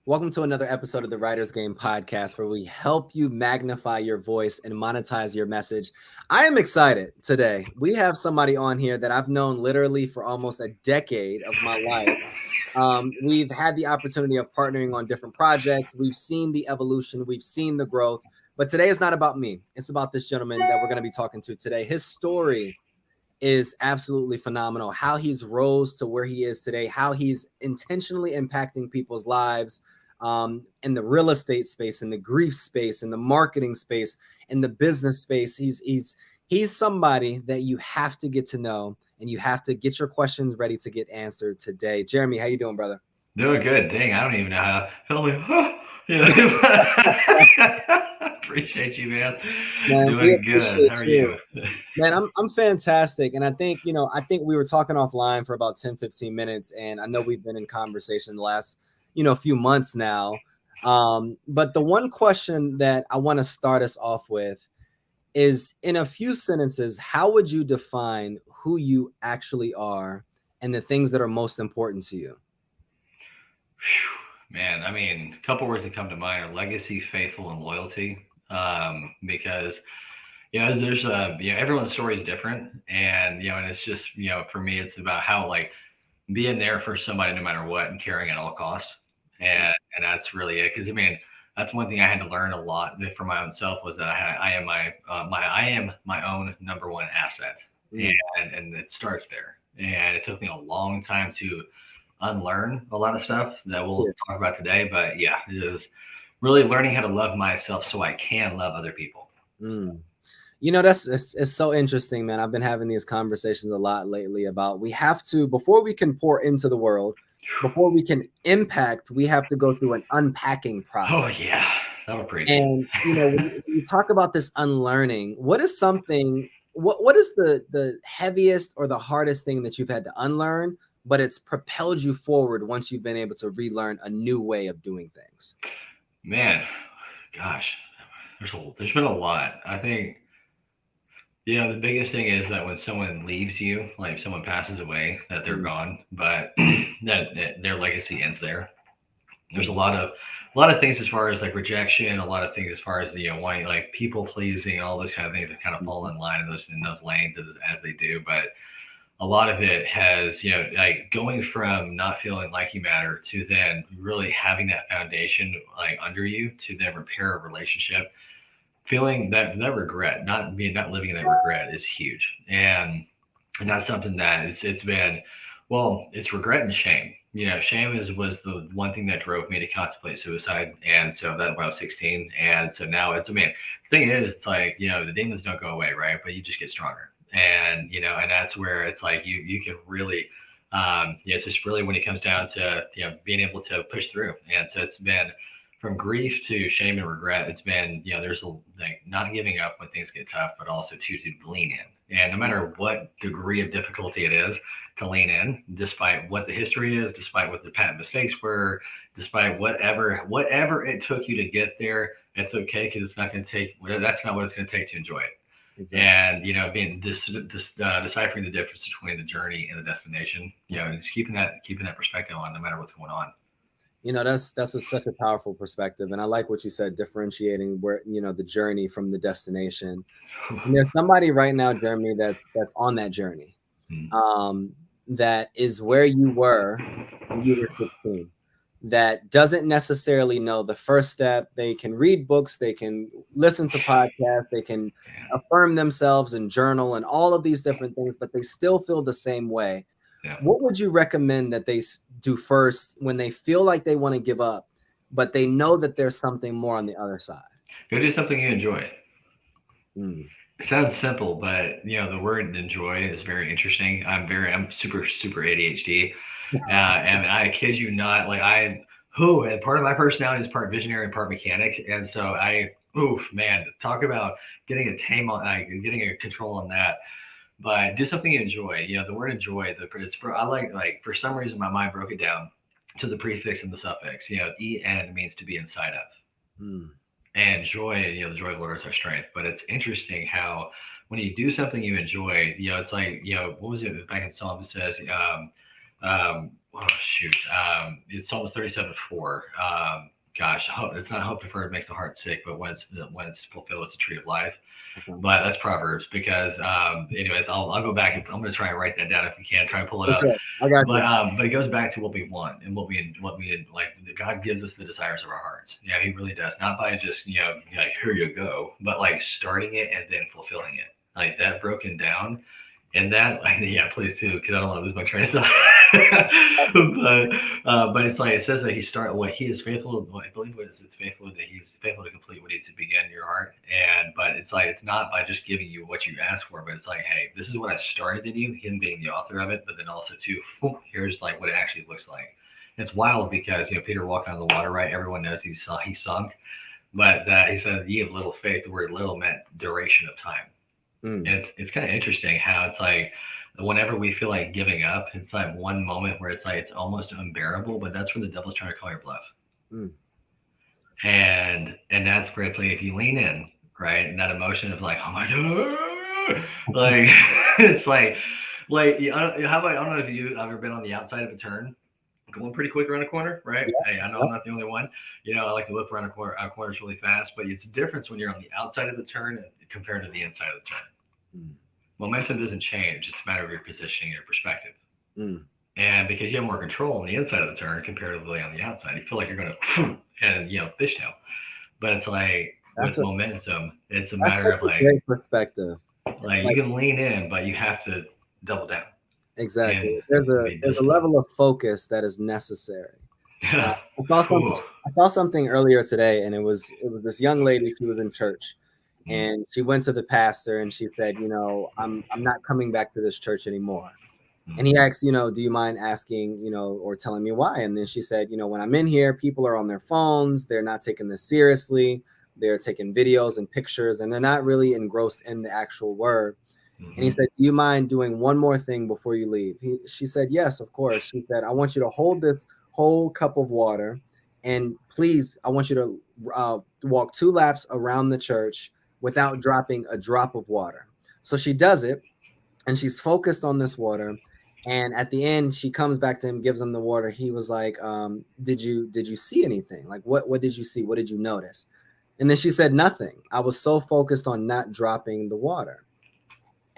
Welcome to another episode of the Writer's Game podcast, where we help you magnify your voice and monetize your message. I am excited today. We have somebody on here that I've known literally for almost a decade of my life. We've had the opportunity of partnering on different projects. We've seen the evolution. We've seen the growth. But today is not about me. It's about this gentleman that we're going to be talking to today. His story is absolutely phenomenal. How he's rose to where he is today, how he's intentionally impacting people's lives in the real estate space, in the grief space, in the marketing space, in the business space. He's somebody that you have to get to know, and you have to get your questions ready to get answered today. Jeremy, how you doing, brother? Doing good. Dang, I don't even know how to help me. Appreciate you, man. Man, we Doing good. appreciate How are you. you? Man, I'm fantastic. And I think we were talking offline for about 10, 15 minutes. And I know we've been in conversation the last, few months now. But the one question that I want to start us off with is, in a few sentences, how would you define who you actually are and the things that are most important to you? Man, I mean, a couple words that come to mind are legacy, faithful, and loyalty. Because there's everyone's story is different, and and it's just for me, it's about how like being there for somebody no matter what and caring at all cost, and that's really it. Because I mean, that's one thing I had to learn a lot for my own self was that I am my own number one asset, Mm. and it starts there. And it took me a long time to unlearn a lot of stuff that we'll Yeah. talk about today. But yeah, it is really learning how to love myself so I can love other people. Mm. It's so interesting, man. I've been having these conversations a lot lately about we have to, before we can pour into the world, before we can impact, we have to go through an unpacking Oh process. yeah, that'll preach. And when you talk about this unlearning, what is something, what is the heaviest or the hardest thing that you've had to unlearn, but it's propelled you forward once you've been able to relearn a new way of doing things? Man, gosh, there's been a lot. I think the biggest thing is that when someone leaves you, like if someone passes away, that they're Mm, gone, but that their legacy ends there. There's a mm, lot of things as far as like rejection, a lot of things as far as the wanting like people pleasing, all those kind of things that kind of fall mm, in line in those lanes as they do. But a lot of it has like going from not feeling like you matter to then really having that foundation like under you to then repair a relationship. Feeling that regret, not living in that regret is huge, and that's something that it's been, well, it's regret and shame. Shame was the one thing that drove me to contemplate suicide, and so that when I was 16, and so now it's, I mean, the thing is, it's like the demons don't go away, right? But you just get stronger, and and that's where it's like you can really, it's just really when it comes down to being able to push through, and so it's been from grief to shame and regret. It's been there's a like not giving up when things get tough, but also to lean in, and no matter what degree of difficulty it is, to lean in, despite what the history is, despite what the past mistakes were, despite whatever it took you to get there. It's okay because it's not going to take. That's not what it's going to take to enjoy it. exactly. And being deciphering the difference between the journey and the destination. Just keeping that perspective on no matter what's going on. Such a powerful perspective, and I like what you said, differentiating where the journey from the destination. And there's somebody right now, Jeremy, that's on that journey, um, that is where you were when you were 16, that doesn't necessarily know the first step. They can read books, they can listen to podcasts, they can affirm themselves and journal and all of these different things, but they still feel the same way. Yeah. What would you recommend that they do first when they feel like they want to give up, but they know that there's something more on the other side? Go do something you enjoy. Mm. It sounds simple, but the word enjoy is very interesting. I'm super ADHD, and I kid you not, like and part of my personality is part visionary and part mechanic, and so oof, man, talk about getting a getting a control on that. But do something you enjoy. The word enjoy, I like for some reason my mind broke it down to the prefix and the suffix. En means to be inside of. Mm. And joy, the joy of the Lord is our strength. But it's interesting how when you do something you enjoy, it's like, what was it back in Psalm? It says, oh shoot, it's Psalms 37:4. Gosh, it's not hope deferred makes the heart sick, but when it's fulfilled, it's a tree of life. Okay. But that's Proverbs because, anyways, I'll go back and I'm going to try and write that down if we can. Try and pull it For up. sure. I got you. But it goes back to what we want and what we like. God gives us the desires of our hearts. Yeah, He really does. Not by just like here you go, but like starting it and then fulfilling it. Like that broken down, and that like yeah, please too, because I don't want to lose my train of thought. But it's like it says that He start what He is faithful. I believe it's faithful that He's faithful to complete what needs to begin in your heart. And but it's like it's not by just giving you what you ask for, but it's like, hey, this is what I started in you, Him being the author of it, but then also too, here's like what it actually looks like. It's wild because Peter walked on the water, right? Everyone knows he sunk, but that he said, "Ye of little faith." The word "little" meant duration of time. And it's kind of interesting how it's like whenever we feel like giving up, it's like one moment where it's like it's almost unbearable, but that's where the devil's trying to call your bluff. Mm. And that's where it's like if you lean in, right, and that emotion of like, oh my god, like it's like how about I don't know if you've ever been on the outside of a turn, going pretty quick around a corner, right? Yeah. Hey, I know I'm not the only one. I like to whip around corners really fast, but it's a difference when you're on the outside of the turn compared to the inside of the turn. Momentum doesn't change. It's a matter of your positioning and your perspective. And because you have more control on the inside of the turn comparatively on the outside, you feel like you're going to and fishtail. But it's like with momentum, it's a matter of like great perspective. Like you can lean in, but you have to double down. Exactly. There's a level of focus that is necessary. I saw something earlier today, and it was this young lady. She was in church, and she went to the pastor and she said, I'm not coming back to this church anymore. And he asked, do you mind asking, or telling me why? And then she said, when I'm in here, people are on their phones. They're not taking this seriously. They're taking videos and pictures, and they're not really engrossed in the actual word. And he said, do you mind doing one more thing before you leave? She said, yes, of course. She said, I want you to hold this whole cup of water, and please, I want you to walk 2 laps around the church without dropping a drop of water. So she does it, and she's focused on this water. And at the end, she comes back to him, gives him the water. He was like, did you see anything? Like, what did you see? What did you notice? And then she said, nothing. I was so focused on not dropping the water.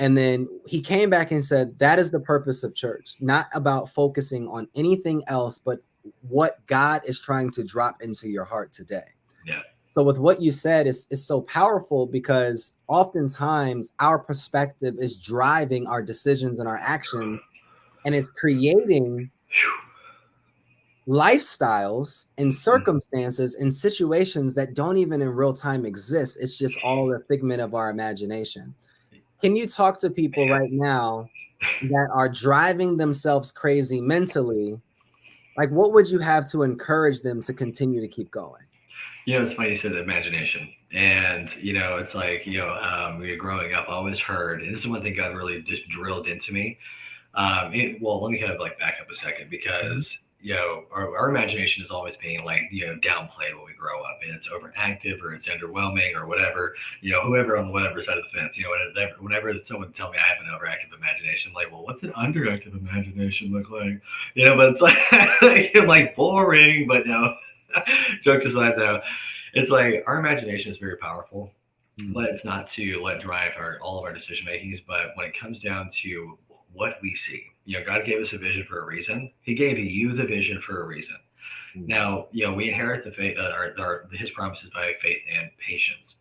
And then he came back and said, that is the purpose of church, not about focusing on anything else, but what God is trying to drop into your heart today. Yeah. So with what you said, it's so powerful because oftentimes our perspective is driving our decisions and our actions, and it's creating lifestyles and circumstances and situations that don't even in real time exist. It's just all a figment of our imagination. Can you talk to people right now that are driving themselves crazy mentally? Like, what would you have to encourage them to continue to keep going? It's funny you said imagination. And, it's like, we were growing up, I always heard, and this is one thing God really just drilled into me. Let me kind of like back up a second because, our imagination is always being like, downplayed when we grow up, and it's overactive or it's underwhelming or whatever, whoever on the whatever side of the fence, whenever someone tell me I have an overactive imagination, I'm like, well, what's an underactive imagination look like? But it's like, I'm like boring, but no, jokes aside though, it's like our imagination is very powerful, but it's not to let drive all of our decision makings. But when it comes down to what we see, God gave us a vision for a reason. He gave you the vision for a reason. Now, we inherit the faith, His promises by faith and patience.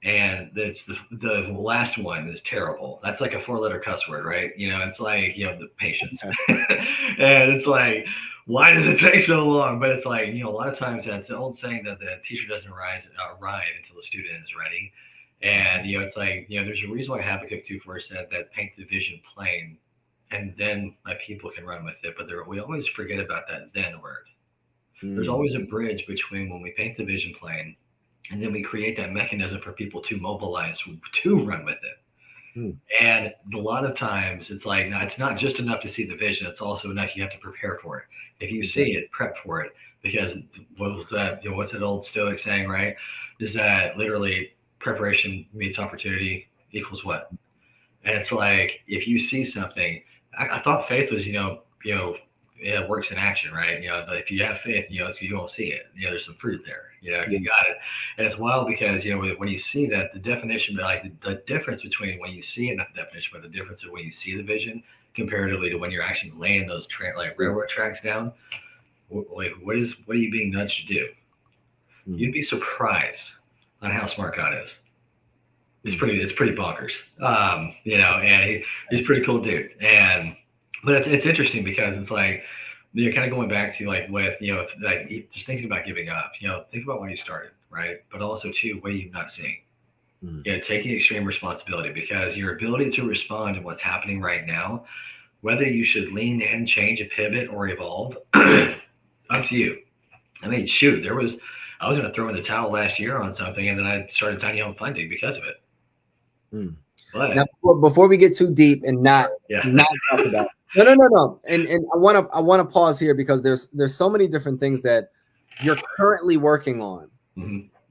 And that's the last one is terrible. That's like a 4-letter cuss word, right? It's like, the patience. And it's like, why does it take so long? But it's like, a lot of times that's the old saying that the teacher doesn't arrive until the student is ready. And, it's like, there's a reason why Habakkuk 2:4 said that paint the vision plain, and then my people can run with it. But we always forget about that then word. There's always a bridge between when we paint the vision plain, and then we create that mechanism for people to mobilize to run with it. And a lot of times it's like, no, it's not just enough to see the vision. It's also enough. You have to prepare for it. If you see it, prep for it. Because what was that? What's that old Stoic saying, right? Is that literally preparation meets opportunity equals what? And it's like, if you see something, I thought faith was, works in action, right? But if you have faith, you won't see it. There's some fruit there. Yeah. You got it. And it's wild because when you see that, the definition, like the difference between when you see it, not the definition, but the difference of when you see the vision comparatively to when you're actually laying those like railroad tracks down. Like what are you being nudged to do? You'd be surprised on how smart God is. It's pretty bonkers. And he's a pretty cool dude. But it's interesting because it's like you're kind of going back to like with like just thinking about giving up. Think about why you started, right? But also too, what are you not seeing? Taking extreme responsibility, because your ability to respond to what's happening right now, whether you should lean in, change, a pivot, or evolve, up to you. I mean, shoot, I was going to throw in the towel last year on something, and then I started tiny home funding because of it. But now, before we get too deep and not talk about no, and I want to pause here because there's so many different things that you're currently working on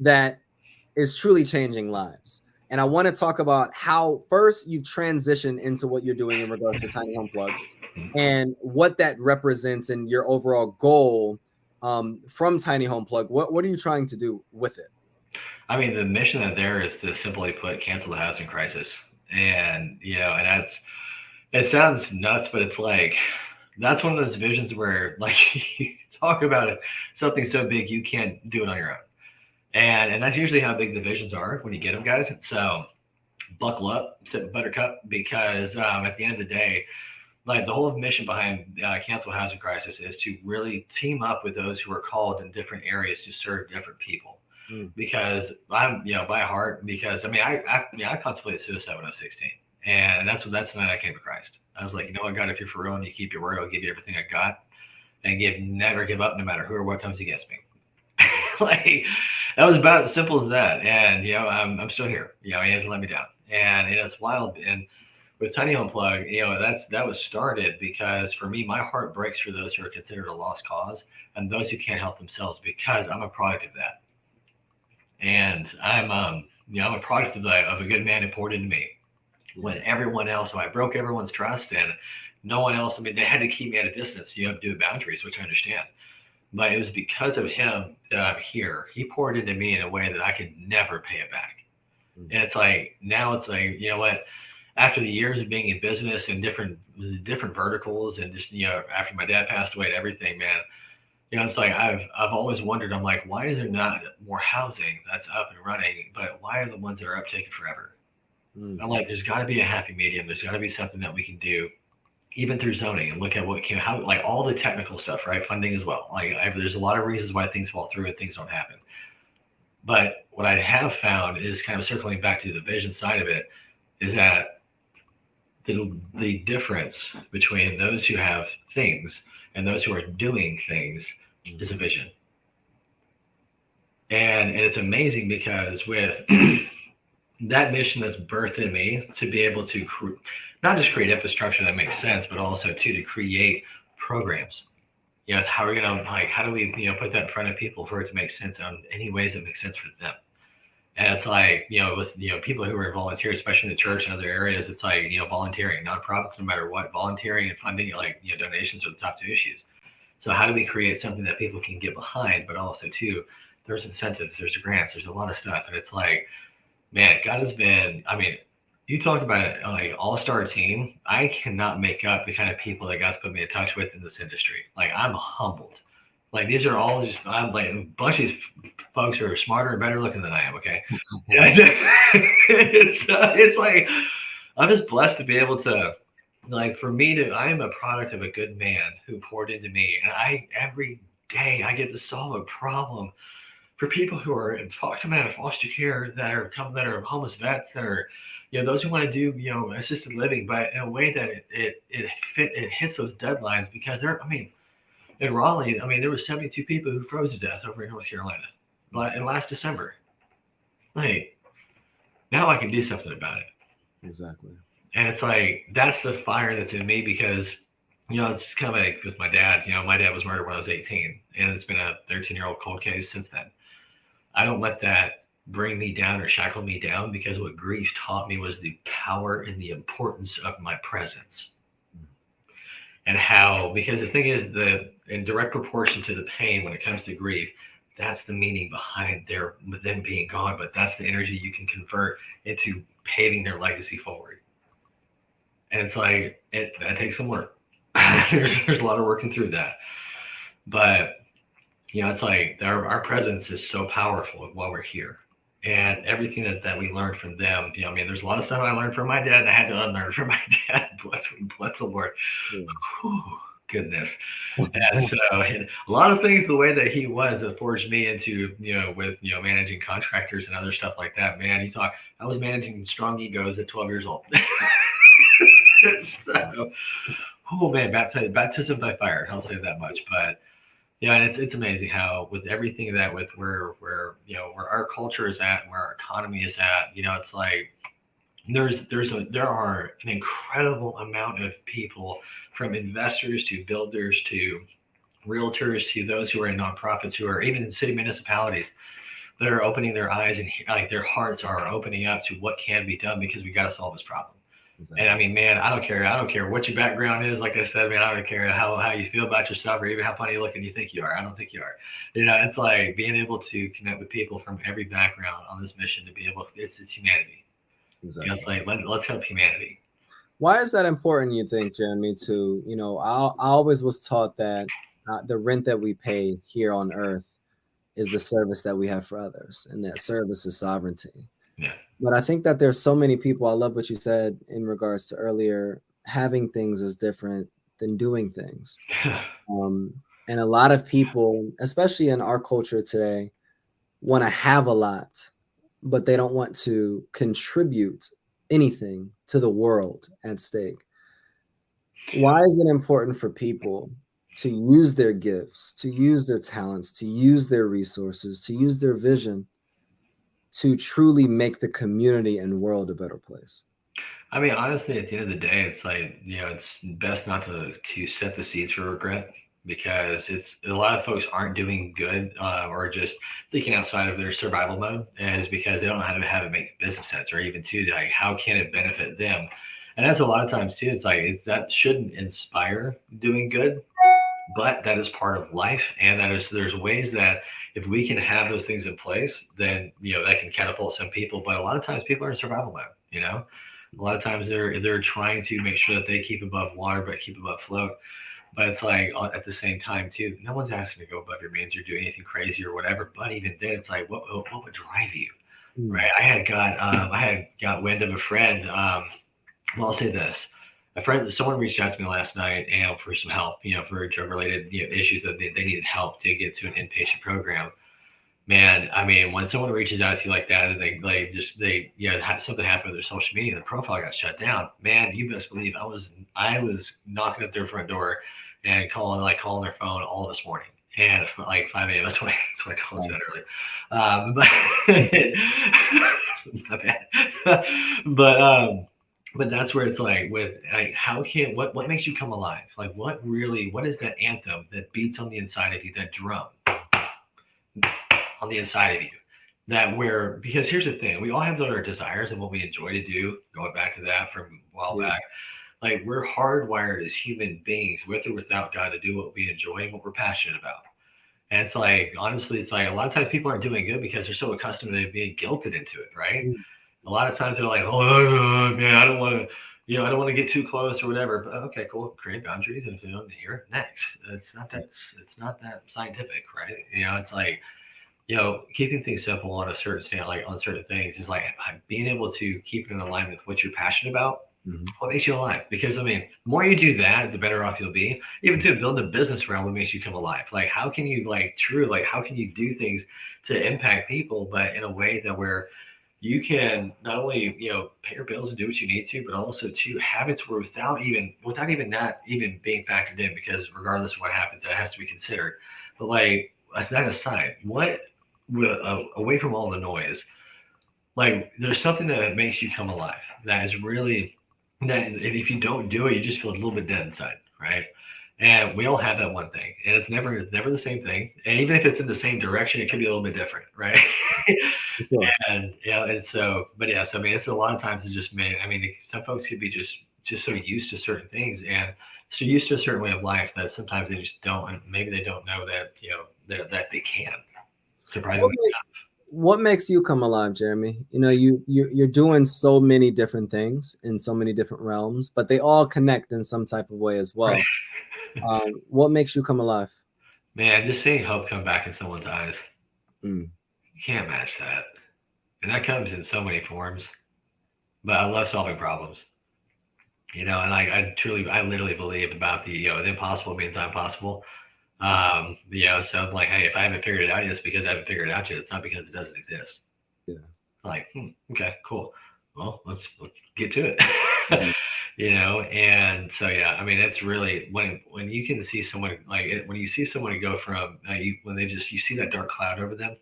that is truly changing lives. And I want to talk about how first you transition into what you're doing in regards to Tiny Home Plug and what that represents in your overall goal from Tiny Home Plug. What are you trying to do with it? I mean, the mission that there is to simply put, cancel the housing crisis. And, and it sounds nuts, but it's like, that's one of those visions where like you talk about it, something so big, you can't do it on your own. And that's usually how big the visions are when you get them, guys. So buckle up, sit buttercup, because at the end of the day, like the whole mission behind cancel housing crisis is to really team up with those who are called in different areas to serve different people. Because I'm, by heart, because I mean, I contemplated suicide when I was 16, and that's the night I came to Christ. I was like, what, God, if you're for real and you keep your word, I'll give you everything I got, and never give up, no matter who or what comes against me. Like that was about as simple as that. And I'm still here. He hasn't let me down, and it's wild. And with Tiny Home Plug, that was started because for me, my heart breaks for those who are considered a lost cause and those who can't help themselves, because I'm a product of that. And I'm a product of a good man who poured into me when everyone else, so I broke everyone's trust, and no one else, I mean, they had to keep me at a distance. You have to do boundaries, which I understand. But it was because of him that I'm here. He poured into me in a way that I could never pay it back. And it's like, now it's like, what? After the years of being in business and different verticals, and just, after my dad passed away and everything, man, it's like I've always wondered. I'm like, why is there not more housing that's up and running? But why are the ones that are up taking forever? I'm like, there's got to be a happy medium. There's got to be something that we can do, even through zoning, and look at like all the technical stuff, right? Funding as well. Like there's a lot of reasons why things fall through and things don't happen. But what I have found is, kind of circling back to the vision side of it, is that the difference between those who have things and those who are doing things is a vision. And it's amazing because with that mission that's birthed in me, to be able to not just create infrastructure that makes sense, but also to create programs. How are we gonna, how do we put that in front of people for it to make sense on any ways that make sense for them? And it's like, with people who are volunteer, especially in the church and other areas, it's like, volunteering, nonprofits, no matter what, volunteering and funding, donations are the top two issues. So how do we create something that people can get behind, but also too, there's incentives, there's grants, there's a lot of stuff. And it's like, man, God has been, I mean, you talk about it, like all-star team. I cannot make up the kind of people that God's put me in touch with in this industry. Like, I'm humbled. Like, these are all just, I'm like a bunch of these folks who are smarter and better looking than I am. Okay. It's like, I'm just blessed to be able to, like, for me to, I am a product of a good man who poured into me. And every day I get to solve a problem for people who are coming out of foster care, that are homeless vets, that are, those who want to do, assisted living, but in a way that it hits those deadlines, because in Raleigh, there were 72 people who froze to death over in North Carolina, in last December. Like, now I can do something about it. Exactly. And it's like, that's the fire that's in me, because, it's kind of like with my dad. My dad was murdered when I was 18, and it's been a 13-year-old cold case since then. I don't let that bring me down or shackle me down, because what grief taught me was the power and the importance of my presence. And how, because the thing is, the in direct proportion to the pain when it comes to grief, that's the meaning behind them being gone, but that's the energy you can convert into paving their legacy forward. And it's like that takes some work. There's a lot of working through that, but it's like our presence is so powerful while we're here. And everything that we learned from them, I mean, there's a lot of stuff I learned from my dad, and I had to unlearn from my dad. Bless the Lord. Yeah. Whew, goodness. And so, and a lot of things, the way that he was, that forged me into, with, managing contractors and other stuff like that. Man, I was managing strong egos at 12 years old. So, oh man, baptism by fire. I'll say that much. But yeah, and it's amazing how, with everything that, with where our culture is at and where our economy is at, it's like there are an incredible amount of people, from investors to builders to realtors to those who are in nonprofits, who are even in city municipalities, that are opening their eyes, and like their hearts are opening up to what can be done, because we got to solve this problem. Exactly. And I mean, man, I don't care. I don't care what your background is. Like I said, man, I don't care how you feel about yourself, or even how funny looking you think you are. I don't think you are. It's like being able to connect with people from every background on this mission to be able. It's humanity. Exactly. It's like let's help humanity. Why is that important, you think, Jeremy? I always was taught that the rent that we pay here on earth is the service that we have for others, and that service is sovereignty. Yeah. But I think that there's so many people. I love what you said in regards to earlier. Having things is different than doing things. And a lot of people, especially in our culture today, want to have a lot, but they don't want to contribute anything to the world at stake. Why is it important for people to use their gifts, to use their talents, to use their resources, to use their vision to truly make the community and world a better place? I mean, honestly, at the end of the day, it's like, it's best not to set the seeds for regret, because it's a lot of folks aren't doing good, or just thinking outside of their survival mode, is because they don't know how to have it make business sense, or even too, like, how can it benefit them? And that's a lot of times too. It's like, that shouldn't inspire doing good, but that is part of life, and there's ways that, if we can have those things in place, then that can catapult some people. But a lot of times people are in survival mode. A lot of times they're trying to make sure that they keep above water, but keep above float. But it's like, at the same time too, no one's asking to go above your means or do anything crazy or whatever. But even then, it's like, what would drive you, right? I had got wind of a friend. Well, I'll say this: someone reached out to me last night, for some help, for drug related issues, that they needed help to get to an inpatient program. Man, I mean, when someone reaches out to you like that, and something happened with their social media, the profile got shut down. Man, you best believe I was knocking at their front door and calling their phone all this morning. And like 5 a.m. That's why I called you that early. But not bad. But that's where it's like, with like, what makes you come alive? Like, what is that anthem that beats on the inside of you, that drum on the inside of you, because here's the thing: we all have our desires and what we enjoy to do. Going back to that from a while back, like, we're hardwired as human beings, with or without God, to do what we enjoy and what we're passionate about. And it's like, honestly, it's like, a lot of times people aren't doing good because they're so accustomed to being guilted into it, right? A lot of times they're like, oh man, I don't want to, I don't want to get too close or whatever. But okay, cool, create boundaries, and here next. It's not that scientific, right? It's like, keeping things simple on a certain stand, like on certain things, is like being able to keep it in alignment with what you're passionate about. Mm-hmm. What makes you alive? Because I mean, the more you do that, the better off you'll be. Even to build a business around what makes you come alive. Like, how can you how can you do things to impact people, but in a way that where you can not only pay your bills and do what you need to, but also to habits where without even that even being factored in, because regardless of what happens, that has to be considered. But like, as that aside, away from all the noise, like, there's something that makes you come alive, that is really, that if you don't do it, you just feel a little bit dead inside, right? And we all have that one thing, and it's never the same thing. And even if it's in the same direction, it could be a little bit different, right? Sure. And but yes, I mean, it's a lot of times it's just, man, I mean, some folks could be just so used to certain things, and so used to a certain way of life that sometimes they just don't, and maybe they don't know that, that they can, What surprisingly. makes you come alive, Jeremy? You know, you're doing so many different things in so many different realms, but they all connect in some type of way as Right. well. What makes you come alive? Man, just seeing hope come back in someone's eyes, Mm. you can't match that. And that comes in so many forms. But I love solving problems. And I literally believe about the impossible means I'm possible. So I'm like, hey, if I haven't figured it out yet, it's because I haven't figured it out yet. It's not because it doesn't exist. Yeah. Like, okay, cool. Well, let's get to it. Mhm. And so yeah, I mean, it's really when you can see someone like it, when you see someone go from when they just you see that dark cloud over them,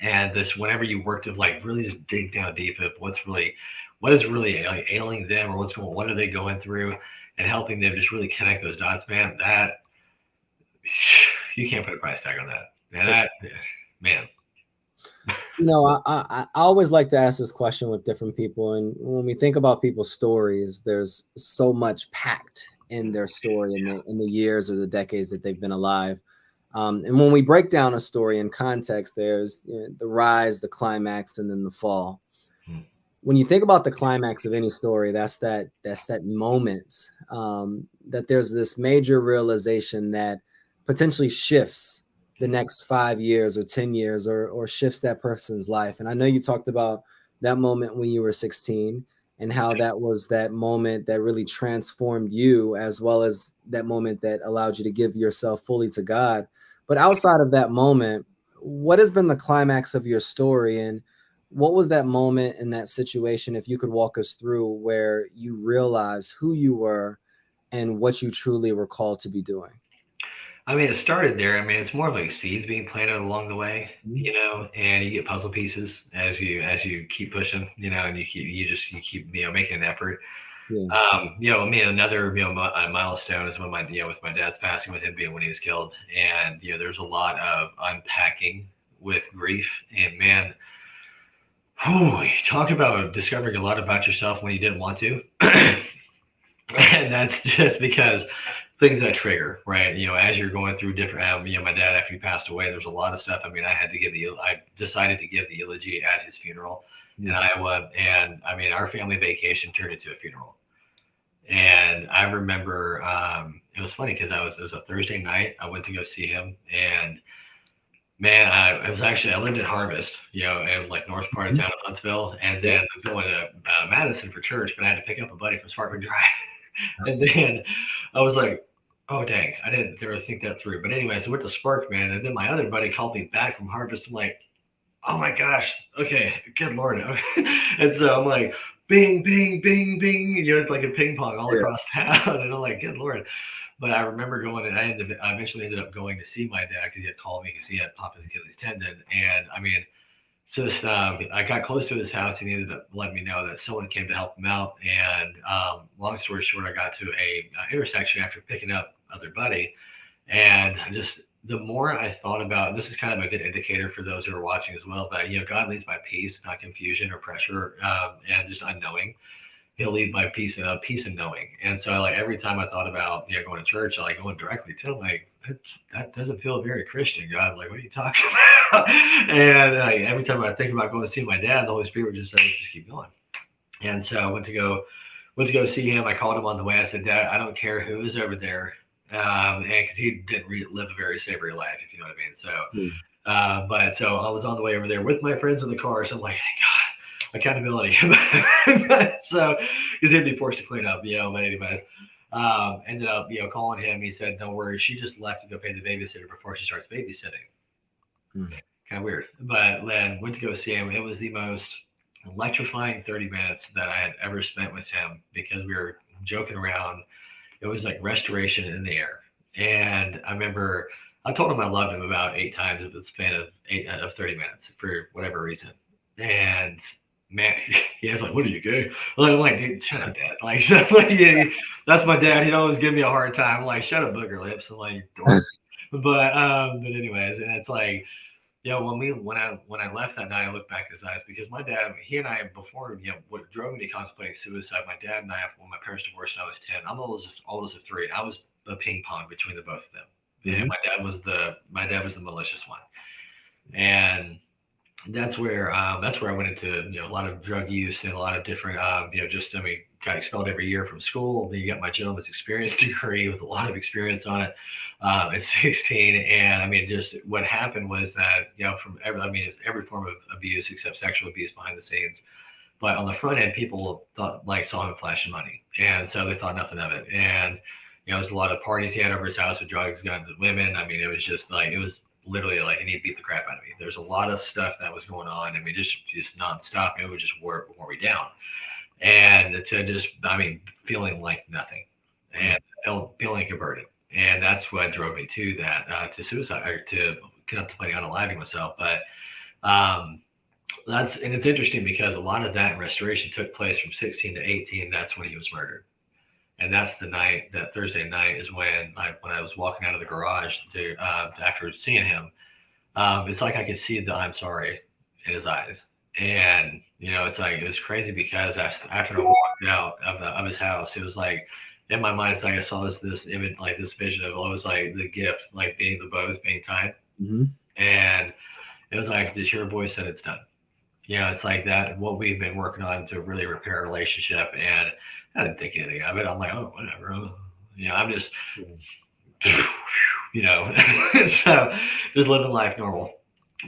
and this whenever you work to like really just dig down deep of what is really like ailing them or what are they going through, and helping them just really connect those dots, man. That you can't put a price tag on that. And For sure. that, man. You know, I always like to ask this question with different people, and when we think about people's stories, there's so much packed in their story in the years or the decades that they've been alive. And when we break down a story in context, there's the rise, the climax, and then the fall. Hmm. When you think about the climax of any story, that's that moment that there's this major realization that potentially shifts the next 5 years or 10 years or shifts that person's life. And I know you talked about that moment when you were 16 and how that was that moment that really transformed you, as well as that moment that allowed you to give yourself fully to God. But outside of that moment, what has been the climax of your story, and what was that moment in that situation, if you could walk us through, where you realized who you were and what you truly were called to be doing? I mean, it started there. I mean, it's more of like seeds being planted along the way, Mhm. and you get puzzle pieces as you keep pushing, and you keep making an effort. Yeah. I mean, another a milestone is when with my dad's passing, with him being when he was killed, and there's a lot of unpacking with grief, and man, you talk about discovering a lot about yourself when you didn't want to. And that's just because things that trigger, right? As you're going through different, my dad, after he passed away, there's a lot of stuff. I mean, I decided to give the eulogy at his funeral in Yeah. Iowa. And I mean, our family vacation turned into a funeral. And I remember, it was funny because it was a Thursday night. I went to go see him, and man, I lived in Harvest, in like north part of Mhm. town of Huntsville, and Yeah. then I was going to Madison for church, but I had to pick up a buddy from Sparkman Drive. And then I was like, oh dang, I didn't ever think that through. But anyway, so I went to Spark, man, and then my other buddy called me back from Harvest. I'm like, oh my gosh, okay, good lord. And so I'm like, bing, bing, bing, bing. It's like a ping pong all Yeah. across town. And I'm like, good lord. But I remember going, and I eventually ended up going to see my dad because he had called me because he had popped his Achilles tendon. And I mean, so I got close to his house, and he ended up letting me know that someone came to help him out. And long story short, I got to a intersection after picking up other buddy, and just the more I thought about, and this is kind of a good indicator for those who are watching as well, that God leads by peace, not confusion or pressure, and just unknowing. He'll lead by peace and knowing. And so, like every time I thought about going to church, I like going directly to him, like that doesn't feel very Christian, God. Like, what are you talking about? And like, every time I think about going to see my dad, the Holy Spirit would just say, just keep going. And so I went to go see him. I called him on the way. I said, Dad, I don't care who is over there, and because he didn't live a very savory life, if you know what I mean. So, Yeah. but so I was on the way over there with my friends in the car. So I'm like, thank God, accountability. So, because he'd be forced to clean up, But anyways, ended up, calling him. He said, "Don't worry, she just left to go pay the babysitter before she starts babysitting." Mm. Kind of weird, but then went to go see him. It was the most electrifying 30 minutes that I had ever spent with him because we were joking around. It was like restoration in the air. And I remember I told him I loved him about 8 times in the span of 30 minutes for whatever reason. And man, he was like, "What are you gay?" I'm like, "Dude, shut up, dad." Like, yeah, that's my dad. He'd always give me a hard time. I'm like, "Shut up, booger lips." I'm like, dork. But anyways, and it's like When I left that night, I looked back at his eyes because my dad, he and I, before, what drove me to contemplating suicide, my dad and I, when my parents divorced when I was 10, I'm the oldest of three, and I was a ping pong between the both of them. And Mm-hmm. my dad was the malicious one, and that's where I went into a lot of drug use and a lot of different just, I mean, got expelled every year from school. Then you got my gentleman's experience degree with a lot of experience on it at 16. And I mean, just what happened was that from it's every form of abuse except sexual abuse behind the scenes. But on the front end, people thought, like, saw him flashing money, and so they thought nothing of it. And there's a lot of parties he had over his house with drugs, guns, and women. I mean, it was just like, it was literally like, and he beat the crap out of me. There's a lot of stuff that was going on. I mean, just nonstop. It would just wore me down, and to just, I mean, feeling like nothing, and feeling like a burden. And that's what drove me to that, to suicide, or to contemplating unaliving myself. But um, and it's interesting because a lot of that restoration took place from 16 to 18. That's when he was murdered. And that's the night, that Thursday night is when I was walking out of the garage to after seeing him. It's like I could see the "I'm sorry" in his eyes, and it's like, it was crazy because after I walked out of his house, it was like, in my mind, it's like I saw this image, like this vision of, it was like the gift, like being the bows being tied, Mm-hmm. and it was like, just your voice said it's done. It's like that, what we've been working on to really repair a relationship. And I didn't think anything of it. I'm like, oh, whatever. I'm just, so just living life normal.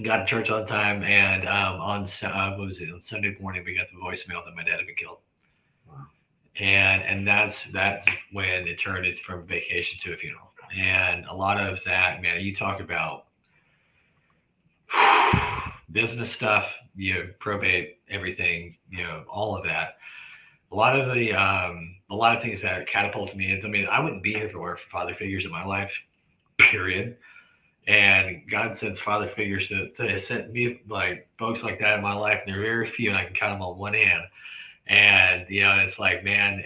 Got to church on time. And what was it? On Sunday morning, we got the voicemail that my dad had been killed. Wow. And that's when it turned it from vacation to a funeral. And a lot of that, man, you talk about business stuff, probate, everything, all of that. A lot of things that catapulted me. I mean, I wouldn't be here if it weren't for father figures in my life, period. And God sends father figures to send me, like, folks like that in my life, and they're very few, and I can count them on one hand. And and it's like, man,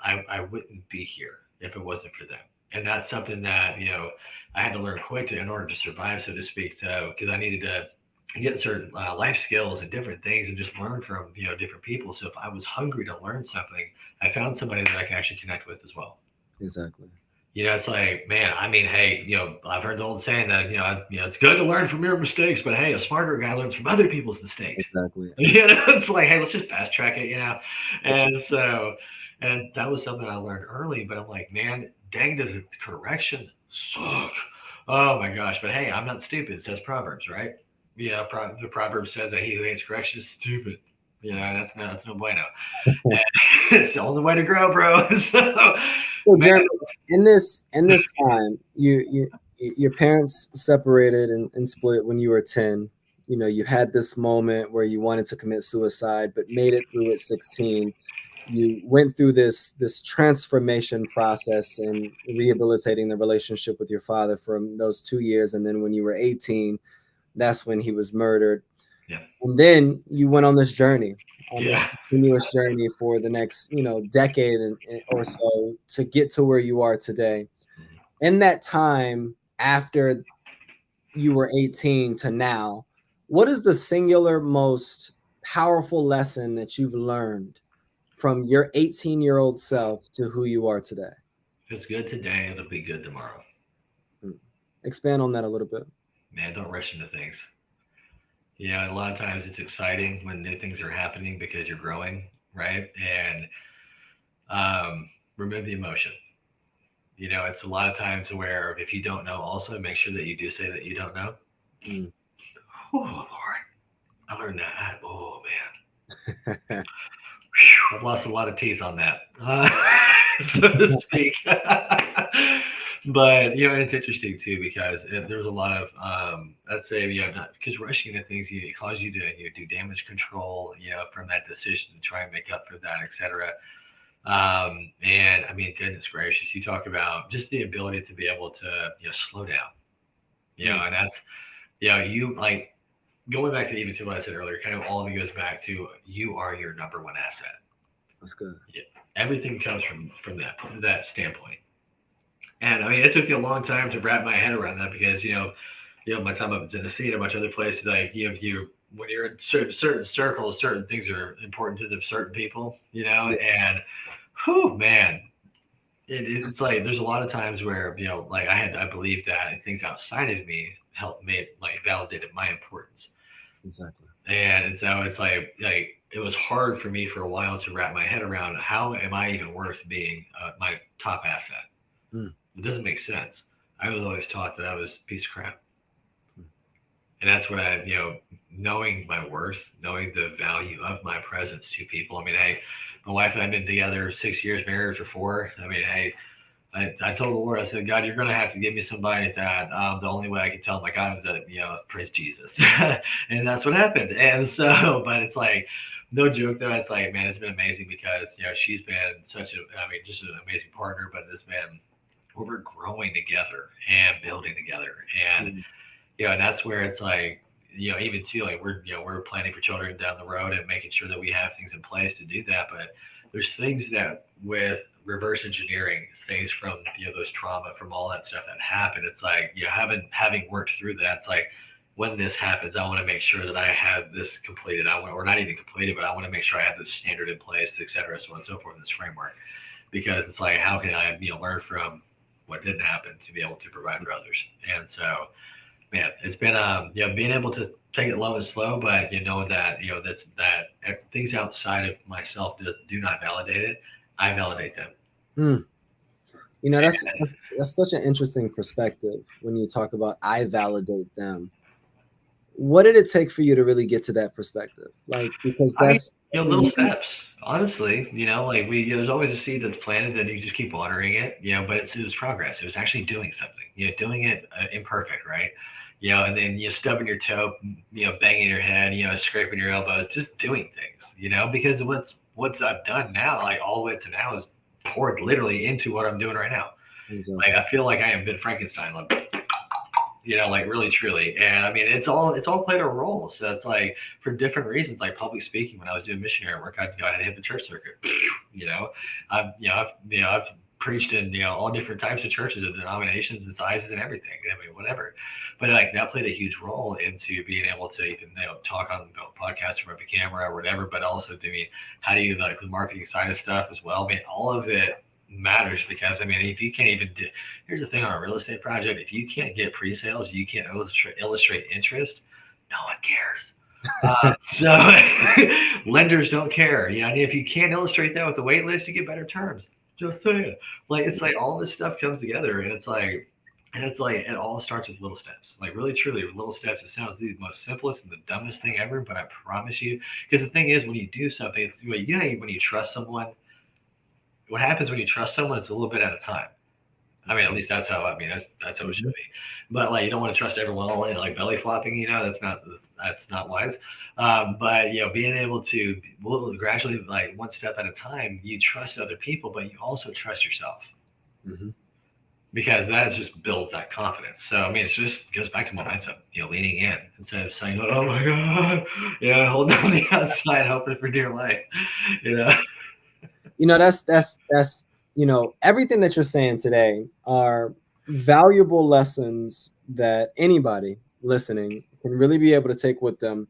I wouldn't be here if it wasn't for them. And that's something that I had to learn quickly in order to survive, so to speak. So, because I needed to get certain life skills and different things, and just learn from different people. So if I was hungry to learn something, I found somebody that I can actually connect with as well. Exactly. It's like, man, I mean, hey, I've heard the old saying that it's good to learn from your mistakes, but hey, a smarter guy learns from other people's mistakes. Exactly. It's like, hey, let's just fast track it. And so, and that was something I learned early. But I'm like, man, dang, does it correction suck? Oh my gosh! But hey, I'm not stupid. It says Proverbs, right? The proverb says that he who hates correction is stupid. That's no bueno. It's the only way to grow, bro. So, Jeremy, in this time, your parents separated and split when you were 10. You had this moment where you wanted to commit suicide, but made it through at 16. You went through this transformation process and rehabilitating the relationship with your father from those 2 years, and then when you were 18, that's when he was murdered. Yeah. And then you went on this journey, Yeah. this continuous journey for the next decade or so to get to where you are today. In that time after you were 18 to now, what is the singular most powerful lesson that you've learned from your 18-year-old self to who you are today? If it's good today, it'll be good tomorrow. Expand on that a little bit. Man, don't rush into things. A lot of times it's exciting when new things are happening because you're growing, right? And remove the emotion. It's a lot of times where, if you don't know, also make sure that you do say that you don't know. Mm. Oh, Lord. I learned that. Oh, man. I've lost a lot of teeth on that, so to speak. But it's interesting too, because there's a lot of let's say, not because rushing into things, it causes you to do damage control, from that decision to try and make up for that, etc. And I mean, goodness gracious, you talk about just the ability to be able to slow down, and that's you, like, going back to even to what I said earlier, kind of all of it goes back to, you are your number one asset. That's good. Yeah. Everything comes from that standpoint. And I mean, it took me a long time to wrap my head around that, because my time up in Tennessee and a bunch of other places, like you when you're in certain circles, certain things are important to the certain people, Yeah, and whew, man, it's like there's a lot of times where like I believe that things outside of me helped made like validated my importance, exactly. and so it's like it was hard for me for a while to wrap my head around how am I even worth being my top asset. Mm, It doesn't make sense. I was always taught that I was a piece of crap. mm, And that's what knowing my worth, knowing the value of my presence to people. I mean, hey, my wife and I've been together 6 years, married for 4. I mean, hey, I told the Lord, I said, God, you're going to have to give me somebody that the only way I can tell my God is that, praise Jesus. And that's what happened. And so, but it's like, no joke though. It's like, man, it's been amazing because, she's been just an amazing partner, but it's been, we're growing together and building together. And mm, and that's where it's like, even too, like we're planning for children down the road and making sure that we have things in place to do that. But there's things that with reverse engineering things from those trauma from all that stuff that happened. It's like having worked through that. It's like when this happens, I want to make sure that I have this completed. I want, or not even completed, but I want to make sure I have this standard in place, et cetera, so on and so forth in this framework. Because it's like, how can I learn from what didn't happen to be able to provide for others? And so man, it's been being able to take it low and slow, but knowing that that things outside of myself do not validate it. I validate them. mm. That's such an interesting perspective when you talk about I validate them. What did it take for you to really get to that perspective? Like, because I mean, that's for little you. steps. Honestly, like there's always a seed that's planted, that you just keep watering it. But it was progress. It was actually doing something. Doing it imperfect, right? And then stubbing your toe, banging your head, scraping your elbows, just doing things. Because what's I've done now, like all the way to now, is poured literally into what I'm doing right now. Like Exactly. I feel like I have been Frankenstein, like really truly. And I mean, it's all played a role. So it's like for different reasons, like public speaking. When I was doing missionary work, I had to hit the church circuit. you know, I've preached in all different types of churches of denominations and sizes and everything. I mean, whatever. But like that played a huge role into being able to even talk on podcasts from a camera or whatever. But also, to me, how do you like the marketing side of stuff as well? I mean, all of it matters because I mean, if you can't even do, here's the thing on a real estate project, if you can't get pre-sales, you can't illustrate interest, no one cares. So lenders don't care. And if you can't illustrate that with the wait list, you get better terms. Just saying. Like it's like all this stuff comes together, and it's like it all starts with little steps. Like really, truly, little steps. It sounds the most simplest and the dumbest thing ever, but I promise you, because the thing is, when you do something, it's when you trust someone. What happens when you trust someone? It's a little bit at a time. I mean, at least that's how I mean that's how it should Mhm. be. But like, you don't want to trust everyone all in, like belly flopping. That's not wise. But being able to gradually, like one step at a time, you trust other people, but you also trust yourself Mhm. because that just builds that confidence. So I mean, it just goes back to momentum. Leaning in instead of saying, "Oh my God," holding on the outside, hoping for dear life. You know. That's everything that you're saying today are valuable lessons that anybody listening can really be able to take with them.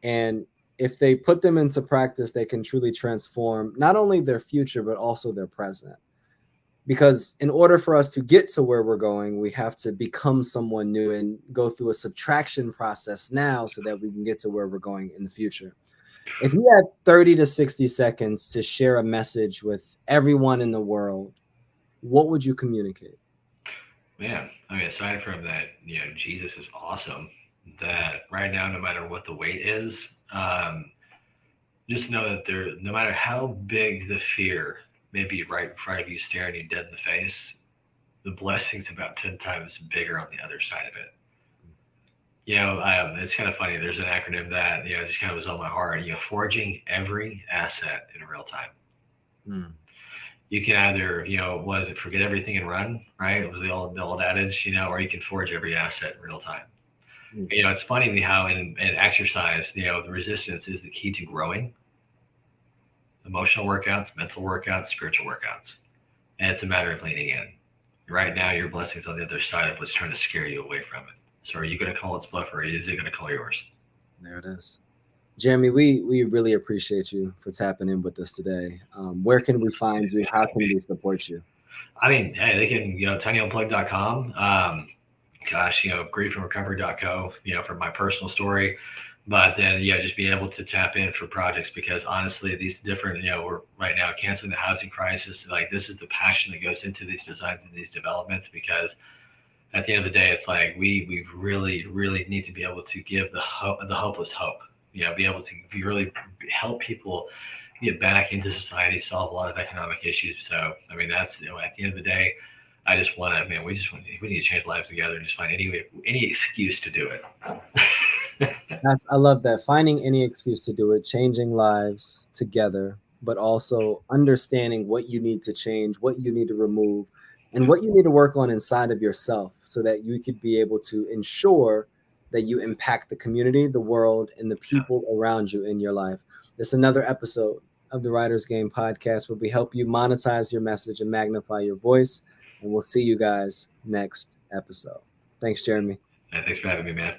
And if they put them into practice, they can truly transform not only their future, but also their present. Because in order for us to get to where we're going, we have to become someone new and go through a subtraction process now so that we can get to where we're going in the future. If you had 30 to 60 seconds to share a message with everyone in the world, what would you communicate? Man, I mean, aside from that, Jesus is awesome. That right now, no matter what the weight is, just know that no matter how big the fear may be right in front of you, staring you dead in the face, the blessing's about 10 times bigger on the other side of it. It's kind of funny. There's an acronym that just kind of was on my heart. Forging every asset in real time. Mm, You can either, was it forget everything and run, right? It was the old adage, or you can forge every asset in real time. mm, It's funny how in exercise, the resistance is the key to growing. Emotional workouts, mental workouts, spiritual workouts. And it's a matter of leaning in. Right now, your blessing's on the other side of what's trying to scare you away from it. So are you going to call its bluff, or is it going to call yours? There it is. Jeremy, we really appreciate you for tapping in with us today. Where can we find you? How can we support you? I mean, hey, they can, tinyunplug.com. Gosh, griefandrecovery.co, for my personal story. But then, just being able to tap in for projects, because honestly, these different, we're right now canceling the housing crisis. Like, this is the passion that goes into these designs and these developments, because at the end of the day, it's like we really, really need to be able to give the hopeless hope. Be able to really help people get back into society, solve a lot of economic issues. So, I mean, that's, at the end of the day, I just want to, man, we need to change lives together and just find any excuse to do it. I love that. Finding any excuse to do it, changing lives together, but also understanding what you need to change, what you need to remove, and what you need to work on inside of yourself so that you could be able to ensure that you impact the community, the world, and the people around you in your life. This is another episode of the Writers Game podcast where we help you monetize your message and magnify your voice. And we'll see you guys next episode. Thanks, Jeremy. And thanks for having me, man.